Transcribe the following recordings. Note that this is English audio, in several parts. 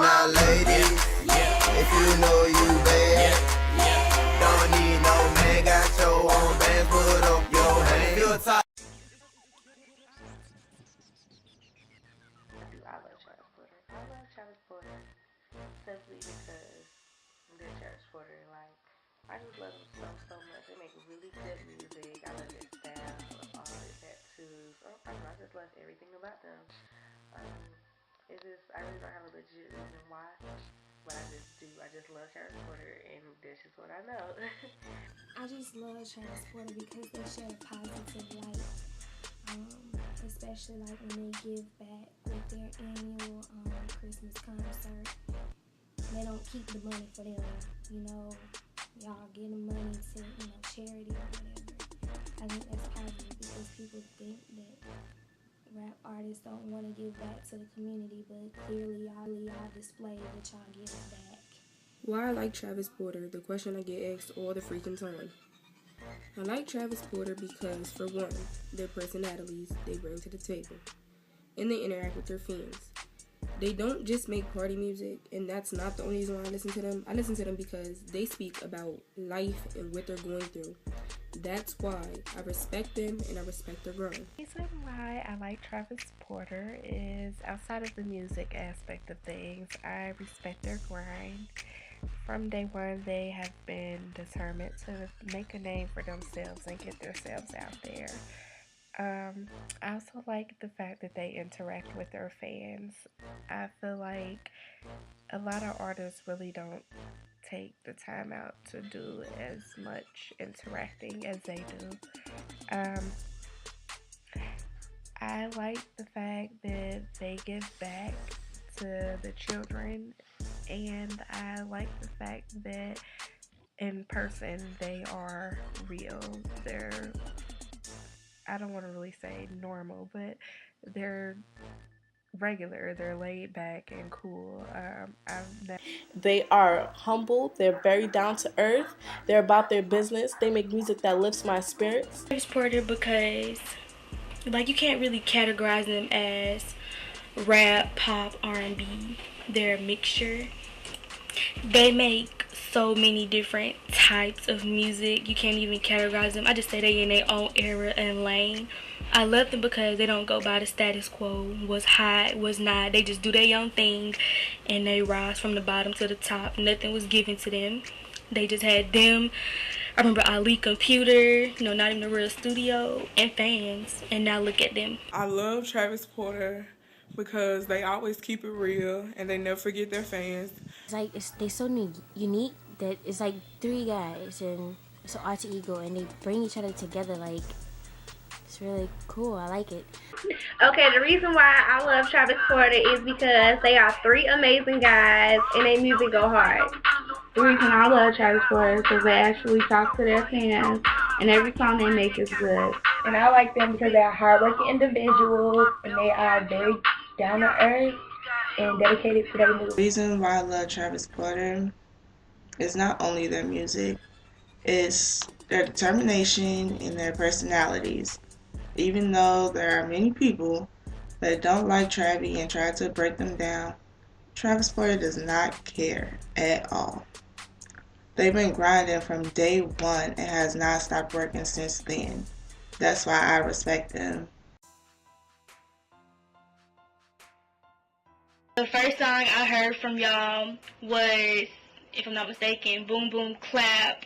my ladies. If you know you bad, don't need no man. Got your own bands, put up your hand. Feel tight. I love Travis Porter. I love Travis Porter simply because they're Travis Porter. Like, I just love them so much. They make really good music. I love their style. I love all their tattoos. I don't know. I just love everything about them. Um, it's just I really don't have a legit reason why, but I just do. I just love Travis Porter, and that's just what I know. I just love Travis Porter because they share a positive light, especially like when they give back with their annual Christmas concert. They don't keep the money for them, you know. Y'all getting money to charity or whatever. I think that's positive because people think that rap artists don't want to give back to the community, but clearly y'all display that y'all give back. Why I like Travis Porter, the question I get asked all the freaking time. I like Travis Porter because, for one, their personalities they bring to the table, and they interact with their fans. They don't just make party music, and that's not the only reason why I listen to them. I listen to them because they speak about life and what they're going through. That's why I respect them and I respect their grind. The reason why I like Travis Porter is outside of the music aspect of things, I respect their grind. From day one, they have been determined to make a name for themselves and get themselves out there. I also like the fact that they interact with their fans. I feel like a lot of artists really don't take the time out to do as much interacting as they do. I like the fact that they give back to the children, and I like the fact that in person they are real. I don't want to really say normal, but they're regular, they're laid back and cool. They are humble, they're very down to earth, they're about their business, they make music that lifts my spirits. Travis Porter because you can't really categorize them as rap, pop, R&B. They're a mixture. They make so many different types of music. You can't even categorize them. I just say they in their own era and lane. I love them because they don't go by the status quo, what's hot, what's not. They just do their own thing and they rise from the bottom to the top. Nothing was given to them. They just had them. I remember Ali Computer, not even a real studio, and fans. And now look at them. I love Travis Porter because they always keep it real and they never forget their fans. They're so unique that it's like three guys and it's an alter ego and they bring each other together. It's really cool. I like it. Okay, the reason why I love Travis Porter is because they are three amazing guys and their music go hard. The reason I love Travis Porter is because they actually talk to their fans and every song they make is good. And I like them because they are hardworking individuals and they are very down to earth and dedicated to their music. The reason why I love Travis Porter is not only their music, it's their determination and their personalities. Even though there are many people that don't like Travy and try to break them down, Travis Porter does not care at all. They've been grinding from day one and has not stopped working since then. That's why I respect them. The first song I heard from y'all was, if I'm not mistaken, Boom Boom Clap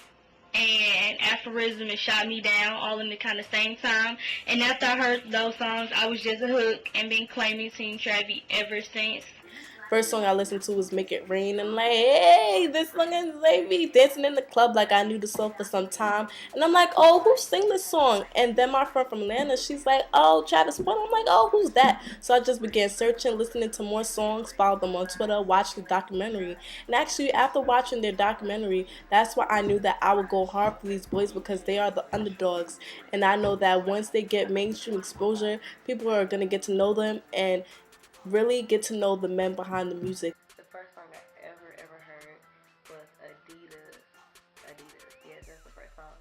and Aphorism and Shot Me Down, all in the kind of same time. And after I heard those songs, I was just a hook and been claiming Team Travy ever since. First song I listened to was Make It Rain. I'm like, hey, this song is me dancing in the club like I knew the song for some time. And I'm like, oh, who sing this song? And then my friend from Atlanta, she's like, oh, Travis Porter. I'm like, oh, who's that? So I just began searching, listening to more songs, followed them on Twitter, watched the documentary. And actually, after watching their documentary, that's why I knew that I would go hard for these boys because they are the underdogs. And I know that once they get mainstream exposure, people are going to get to know them and really get to know the men behind the music. The first song I ever heard was Adidas. Yeah, that's the first song.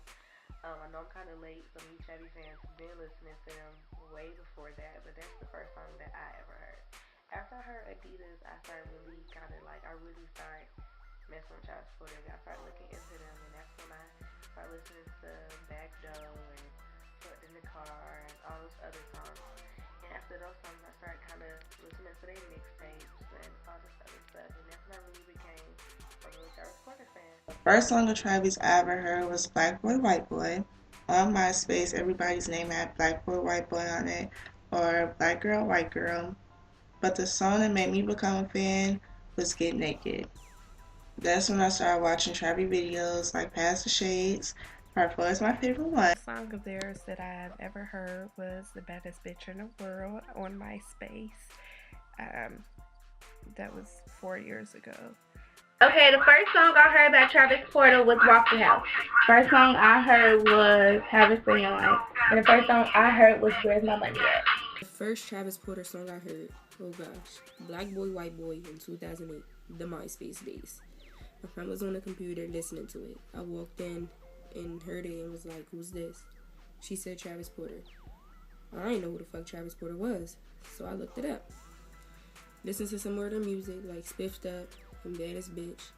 I know I'm kind of late. Some of you Travy fans have been listening to them way before that, but that's the first song that I ever heard. After I heard Adidas, I started really kind of started messing with Travis Porter, I started looking into them, and that's when I started listening to Back Door and Put in the Car and all those other songs. And after those songs, I started kind of listening to their mixtapes and all this other stuff, and that's when I really became a real Travis Porter fan. First song of Travis I ever heard was Black Boy, White Boy. On MySpace, everybody's name had Black Boy, White Boy on it, or Black Girl, White Girl. But the song that made me become a fan was Get Naked. That's when I started watching Travy videos like Pass the Shades. Part 4 is my favorite one. The song of theirs that I've ever heard was The Baddest Bitch in the World on MySpace. That was 4 years ago. Okay, the first song I heard by Travis Porter was Walk the House. First song I heard was Have It For Your Life. And the first song I heard was Where's My Money At. The first Travis Porter song I heard, oh gosh, Black Boy, White Boy in 2008, the MySpace days. My friend was on the computer listening to it. I walked in and heard it and was like, who's this? She said Travis Porter. I didn't know who the fuck Travis Porter was, so I looked it up. Listened to some more of their music, like Spiffed Up and Baddest Bitch,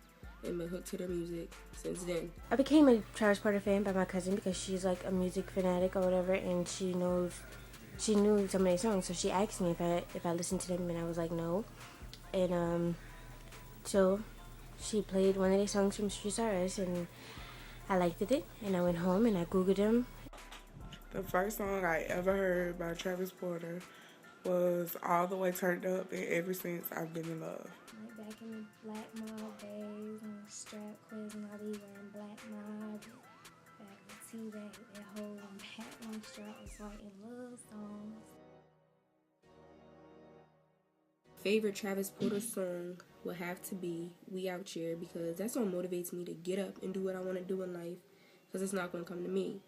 and been hooked to their music since then. I became a Travis Porter fan by my cousin because she's like a music fanatic or whatever, and she knew some of their songs, so she asked me if I listened to them, and I was like no. And so she played one of their songs from Street Stars, and I liked it, and I went home and I googled them. The first song I ever heard by Travis Porter was All the Way Turned Up, and ever since I've been in love. Like back in the Black Mob days, and strap quiz and I be wearing Black Mob. Back in the T-Bag, that whole Pat on strap was writing love songs. Favorite Travis Porter song would have to be We Out Here, because that song motivates me to get up and do what I want to do in life, because it's not going to come to me.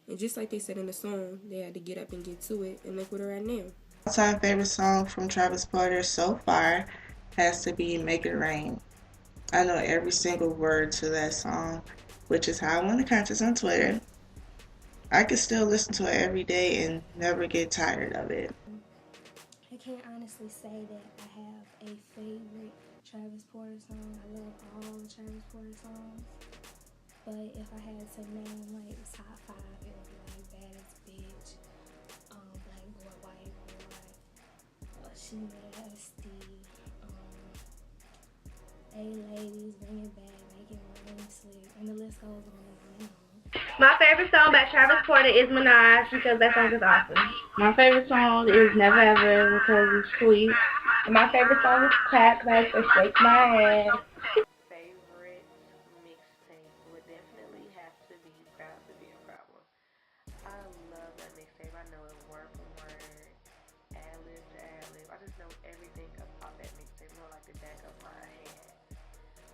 And just like they said in the song, they had to get up and get to it, and look where they're at now. All-time favorite song from Travis Porter so far has to be Make It Rain. I know every single word to that song, which is how I won the contest on Twitter. I could still listen to it every day and never get tired of it. I can't honestly say that I have a favorite Travis Porter song. I love all the Travis Porter songs. But if I had to name like the top 5, it would be like Baddest Bitch, Black Boy, White Boy, She Nasty, A-Ladies, Bring It Back, Make It Rain, Sleep, and the list goes on and on. My favorite song by Travis Porter is Minaj because that song is awesome. My favorite song is Never Ever because it's sweet. And my favorite song is Clap Clap or Shake My Ass. Favorite mixtape would definitely have to be Proud to Be a Problem. I love that mixtape. I know it word for word, ad-lib to ad-lib. I just know everything about that mixtape, more like the back of my hand.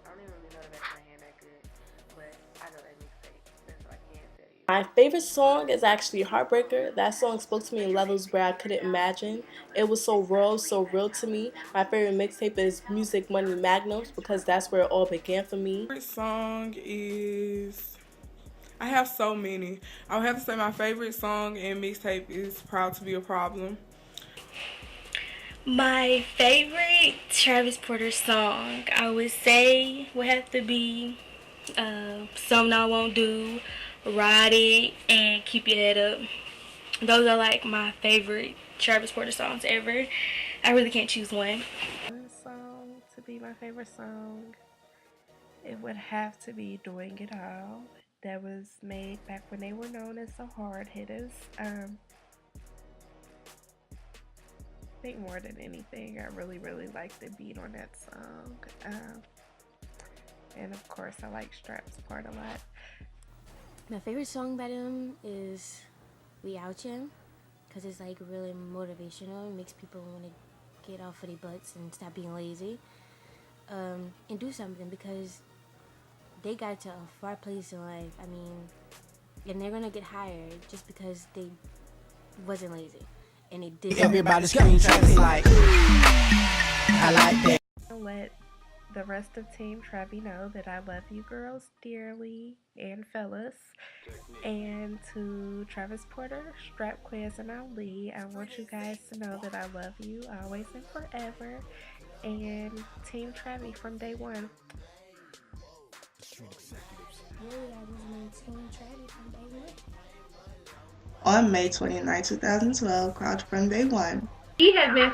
I don't even really know the back of my hand that good, but I know that mixtape. That's what I can tell you. My favorite song is actually Heartbreaker. That song spoke to me in levels where I couldn't imagine. It was so raw, so real to me. My favorite mixtape is Music Money Magnums because that's where it all began for me. My favorite song is... I have so many. I would have to say my favorite song and mixtape is Proud to Be a Problem. My favorite Travis Porter song, I would say, would have to be Something I Won't Do, Ride It, and Keep Your Head Up. Those are like my favorite Travis Porter songs ever. I really can't choose one. One song to be my favorite song, it would have to be Doing It All. That was made back when they were known as the Hard Hitters. I think more than anything, I really like the beat on that song. And of course, I like Strap's part a lot. My favorite song by them is We Out Here because it's like really motivational. It makes people want to get off of their butts and stop being lazy and do something because they got to a far place in life. I mean, and they're gonna get hired just because they wasn't lazy and they did. Everybody scream Travy like, I like that. Let the rest of Team Travy know that I love you girls dearly and fellas. And to Travis Porter, Strap Quiz, and Ali, I want you guys to know that I love you always and forever. and Team Travy from day one. Really, I was in Team Travy from day one. On May 29, 2012, Crouch from Day One. We have been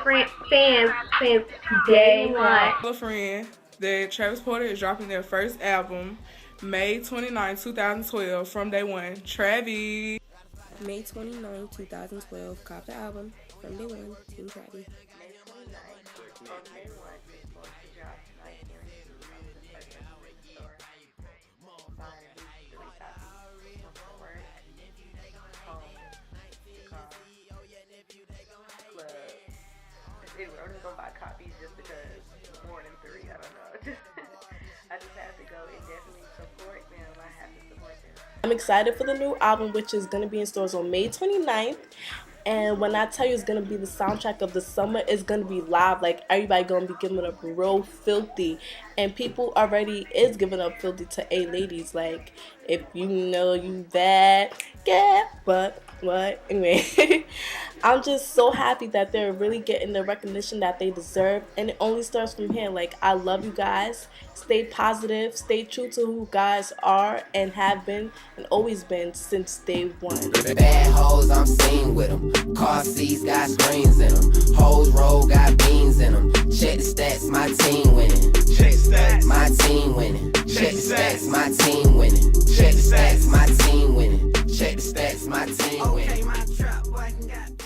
fans since day one. Tell a friend that Travis Porter is dropping their first album May 29, 2012 from Day One. Travy. May 29, 2012, cop the album from day one, Team Travy. May 29th, on day one, is going to drop tonight here in store. Find at least 3 copies from work, home, car, club. Anyway, I'm just gonna buy copies just because more than 3, I don't know. I just have to go and definitely support them. I have to support them. I'm excited for the new album, which is going to be in stores on May 29th. And when I tell you it's going to be the soundtrack of the summer, it's going to be live. Like, everybody going to be giving up real filthy. And people already is giving up filthy to A-ladies. Like, if you know you bad, yeah, but what? Anyway, I'm just so happy that they're really getting the recognition that they deserve. And it only starts from here. Like, I love you guys. Stay positive. Stay true to who you guys are and have been and always been since day one. Bad hoes, I'm seen with them. Car seats got screens in them. Hoes roll got beans in them. Check the stats, my team winning. Check the stats, my team winning. Check the stats, my team winning. Check the stats, my team winning. Check the stats, my team winning. Okay, my trap boy got